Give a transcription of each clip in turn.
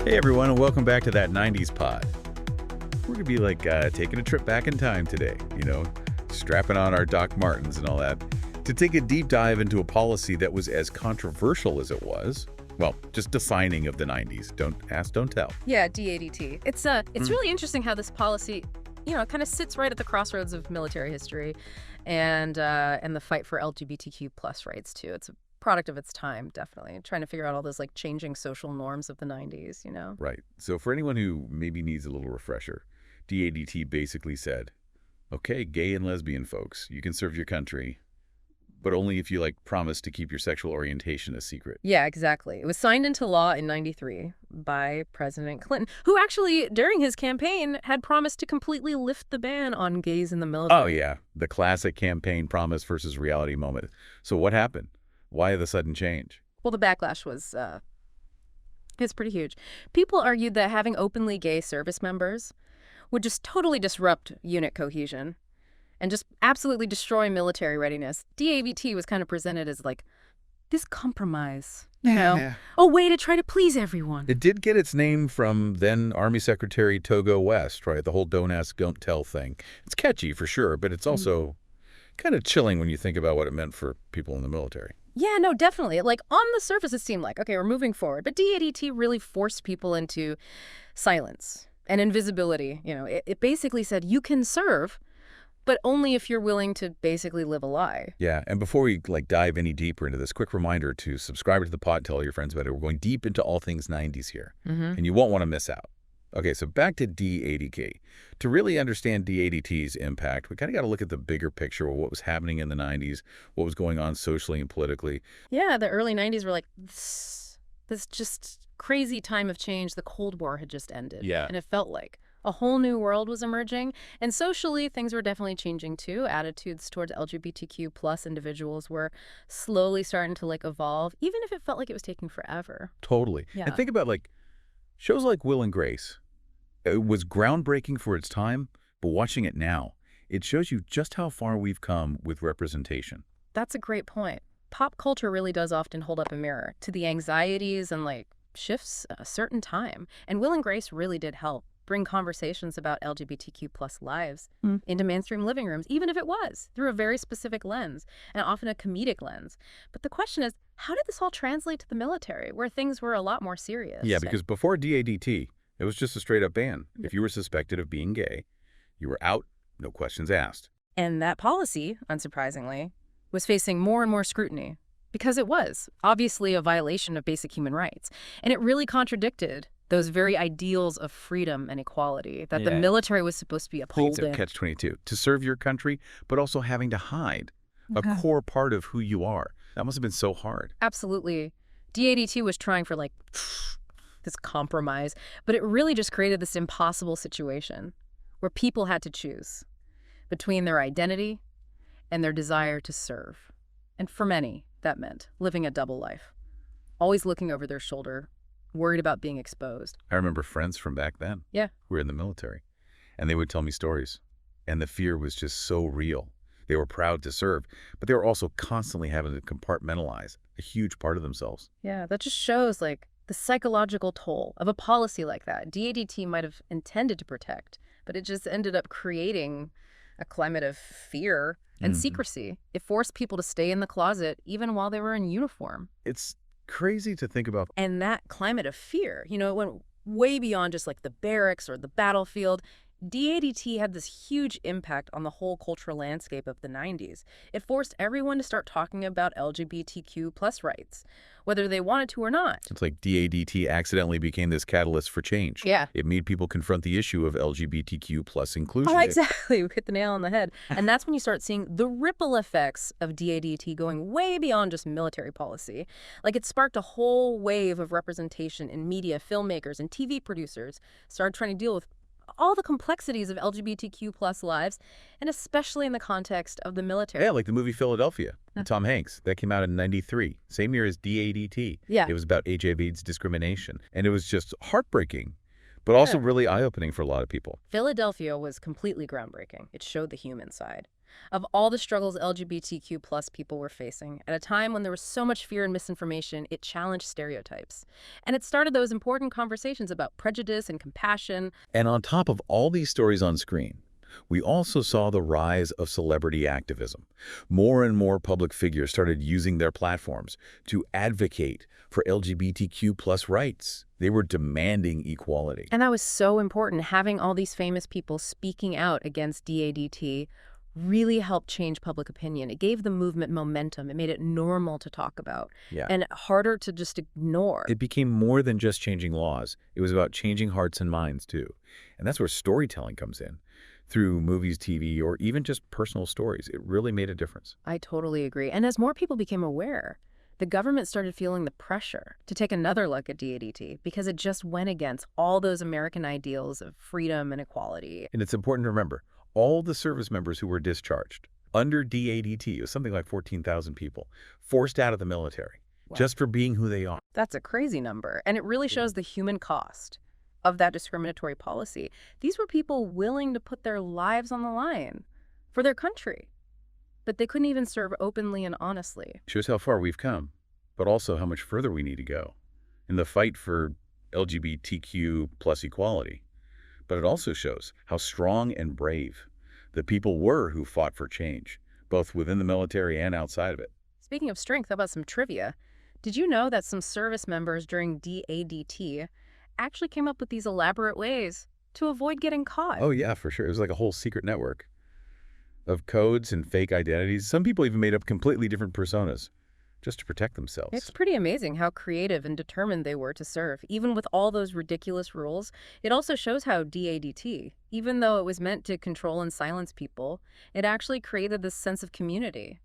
Hey everyone, and welcome back to that 90s pod. We're gonna be like taking a trip back in time today, strapping on our Doc Martens and all that, to take a deep dive into a policy that was as controversial as it was. Well, just defining of the 90s. Don't ask, don't tell. Yeah, DADT. It's really interesting how this policy, kind of sits right at the crossroads of military history and the fight for LGBTQ plus rights too. It's a product of its time, definitely. Trying to figure out all those changing social norms of the 90s, Right. So for anyone who maybe needs a little refresher, DADT basically said, okay, gay and lesbian folks, you can serve your country, but only if you promise to keep your sexual orientation a secret. Yeah, exactly. It was signed into law in '93 by President Clinton, who actually, during his campaign, had promised to completely lift the ban on gays in the military. Oh, yeah. The classic campaign promise versus reality moment. So what happened? Why the sudden change? Well, the backlash was it's pretty huge. People argued that having openly gay service members would just totally disrupt unit cohesion and just absolutely destroy military readiness. DAVT was kind of presented as this compromise, Yeah. a way to try to please everyone. It did get its name from then Army Secretary Togo West, right? The whole don't ask, don't tell thing. It's catchy for sure, but it's also kind of chilling when you think about what it meant for people in the military. Yeah, no, definitely. On the surface, it seemed okay, we're moving forward. But DADT really forced people into silence and invisibility. It basically said you can serve, but only if you're willing to basically live a lie. Yeah, and before we dive any deeper into this, quick reminder to subscribe to the pod, tell all your friends about it. We're going deep into all things 90s here, and you won't want to miss out. Okay, so back to DADT. To really understand DADT's impact, we kind of got to look at the bigger picture of what was happening in the 90s, what was going on socially and politically. Yeah, the early 90s were this just crazy time of change. The Cold War had just ended. Yeah. And it felt like a whole new world was emerging. And socially, things were definitely changing too. Attitudes towards LGBTQ plus individuals were slowly starting to evolve, even if it felt like it was taking forever. Totally. Yeah. And think about shows like Will and Grace. It was groundbreaking for its time, but watching it now, it shows you just how far we've come with representation. That's a great point. Pop culture really does often hold up a mirror to the anxieties and shifts a certain time. And Will and Grace really did help bring conversations about LGBTQ plus lives into mainstream living rooms, even if it was through a very specific lens and often a comedic lens. But the question is, how did this all translate to the military, where things were a lot more serious? Yeah, because before DADT, it was just a straight-up ban. If you were suspected of being gay, you were out, no questions asked. And that policy, unsurprisingly, was facing more and more scrutiny because it was obviously a violation of basic human rights. And it really contradicted those very ideals of freedom and equality that the military was supposed to be upholding. It's a catch-22, to serve your country, but also having to hide a core part of who you are. That must have been so hard. Absolutely. DADT was trying for this compromise, but it really just created this impossible situation where people had to choose between their identity and their desire to serve. And for many, that meant living a double life, always looking over their shoulder, worried about being exposed. I remember friends from back then who were in the military, and they would tell me stories, and the fear was just so real. They were proud to serve, but they were also constantly having to compartmentalize a huge part of themselves. Yeah, that just shows the psychological toll of a policy like that. DADT might have intended to protect, but it just ended up creating a climate of fear and secrecy. It forced people to stay in the closet even while they were in uniform. It's crazy to think about. And that climate of fear, it went way beyond just the barracks or the battlefield. DADT had this huge impact on the whole cultural landscape of the 90s. It forced everyone to start talking about LGBTQ plus rights, whether they wanted to or not. It's like DADT accidentally became this catalyst for change. Yeah. It made people confront the issue of LGBTQ plus inclusion. Oh, exactly. We hit the nail on the head. And that's when you start seeing the ripple effects of DADT going way beyond just military policy. It sparked a whole wave of representation in media, filmmakers, and TV producers started trying to deal with all the complexities of LGBTQ plus lives, and especially in the context of the military. Yeah, like the movie Philadelphia with Tom Hanks. That came out in '93, same year as DADT. Yeah. It was about HIV/AIDS discrimination, and it was just heartbreaking. but also really eye-opening for a lot of people. Philadelphia was completely groundbreaking. It showed the human side of all the struggles LGBTQ plus people were facing. At a time when there was so much fear and misinformation, it challenged stereotypes. And it started those important conversations about prejudice and compassion. And on top of all these stories on screen, we also saw the rise of celebrity activism. More and more public figures started using their platforms to advocate for LGBTQ plus rights. They were demanding equality. And that was so important. Having all these famous people speaking out against DADT really helped change public opinion. It gave the movement momentum. It made it normal to talk about and harder to just ignore. It became more than just changing laws. It was about changing hearts and minds, too. And that's where storytelling comes in. Through movies, TV, or even just personal stories, it really made a difference. I totally agree. And as more people became aware, the government started feeling the pressure to take another look at DADT because it just went against all those American ideals of freedom and equality. And it's important to remember, all the service members who were discharged under DADT, it was something like 14,000 people, forced out of the military just for being who they are. That's a crazy number. And it really shows the human cost of that discriminatory policy. These were people willing to put their lives on the line for their country, but they couldn't even serve openly and honestly. Shows how far we've come, but also how much further we need to go in the fight for LGBTQ plus equality. But it also shows how strong and brave the people were who fought for change, both within the military and outside of it. Speaking of strength, how about some trivia? Did you know that some service members during DADT actually came up with these elaborate ways to avoid getting caught? Oh, yeah, for sure. It was like a whole secret network of codes and fake identities. Some people even made up completely different personas just to protect themselves. It's pretty amazing how creative and determined they were to serve, even with all those ridiculous rules. It also shows how DADT, even though it was meant to control and silence people, it actually created this sense of community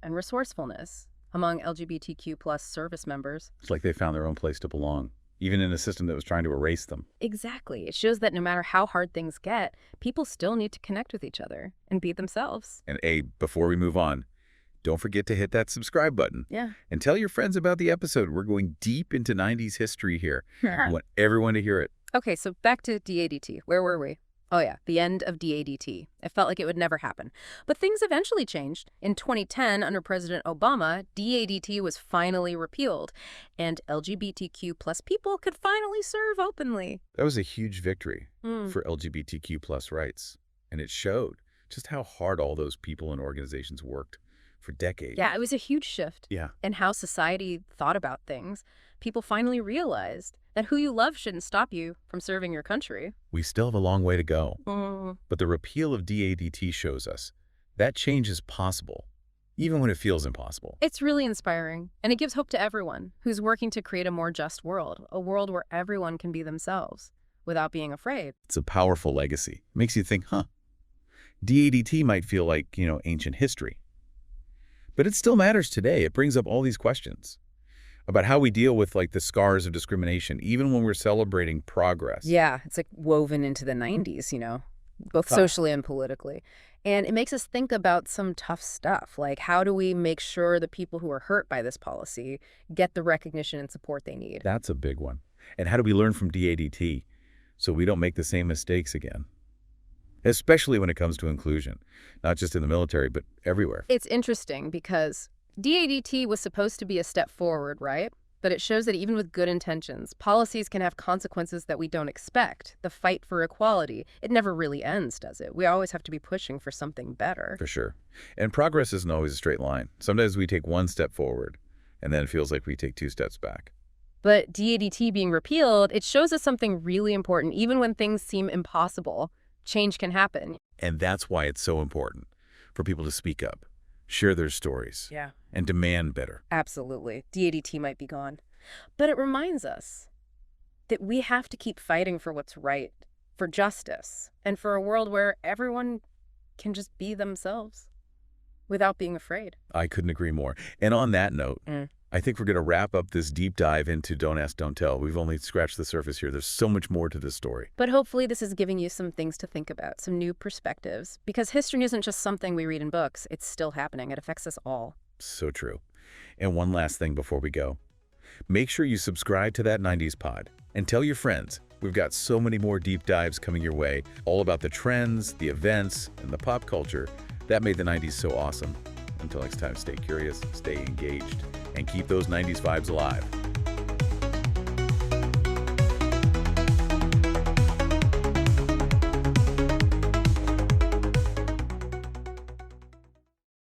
and resourcefulness among LGBTQ plus service members. It's like they found their own place to belong, even in a system that was trying to erase them. Exactly. It shows that no matter how hard things get, people still need to connect with each other and be themselves. And before we move on, don't forget to hit that subscribe button. Yeah. And tell your friends about the episode. We're going deep into 90s history here. I want everyone to hear it. Okay, so back to DADT. Where were we? Oh yeah, the end of DADT. It felt like it would never happen. But things eventually changed. In 2010, under President Obama, DADT was finally repealed, and LGBTQ plus people could finally serve openly. That was a huge victory for LGBTQ plus rights. And it showed just how hard all those people and organizations worked for decades. Yeah, it was a huge shift in how society thought about things. People finally realized that who you love shouldn't stop you from serving your country. We still have a long way to go. But the repeal of DADT shows us that change is possible, even when it feels impossible. It's really inspiring, and it gives hope to everyone who's working to create a more just world, a world where everyone can be themselves without being afraid. It's a powerful legacy. It makes you think, DADT might feel like, ancient history. But it still matters today. It brings up all these questions about how we deal with the scars of discrimination, even when we're celebrating progress. Yeah, it's like woven into the 90s, both socially and politically. And it makes us think about some tough stuff, like how do we make sure the people who are hurt by this policy get the recognition and support they need? That's a big one. And how do we learn from DADT so we don't make the same mistakes again? Especially when it comes to inclusion, not just in the military, but everywhere. It's interesting because DADT was supposed to be a step forward, right? But it shows that even with good intentions, policies can have consequences that we don't expect. The fight for equality, it never really ends, does it? We always have to be pushing for something better. For sure. And progress isn't always a straight line. Sometimes we take one step forward, and then it feels like we take 2 steps back. But DADT being repealed, it shows us something really important. Even when things seem impossible, change can happen. And that's why it's so important for people to speak up, share their stories, and demand better. Absolutely. DADT might be gone. But it reminds us that we have to keep fighting for what's right, for justice, and for a world where everyone can just be themselves without being afraid. I couldn't agree more. And on that note, I think we're going to wrap up this deep dive into Don't Ask, Don't Tell. We've only scratched the surface here. There's so much more to this story. But hopefully this is giving you some things to think about, some new perspectives. Because history isn't just something we read in books. It's still happening. It affects us all. So true. And one last thing before we go. Make sure you subscribe to That 90s Pod and tell your friends. We've got so many more deep dives coming your way, all about the trends, the events, and the pop culture that made the 90s so awesome. Until next time, stay curious, stay engaged, and keep those 90s vibes alive.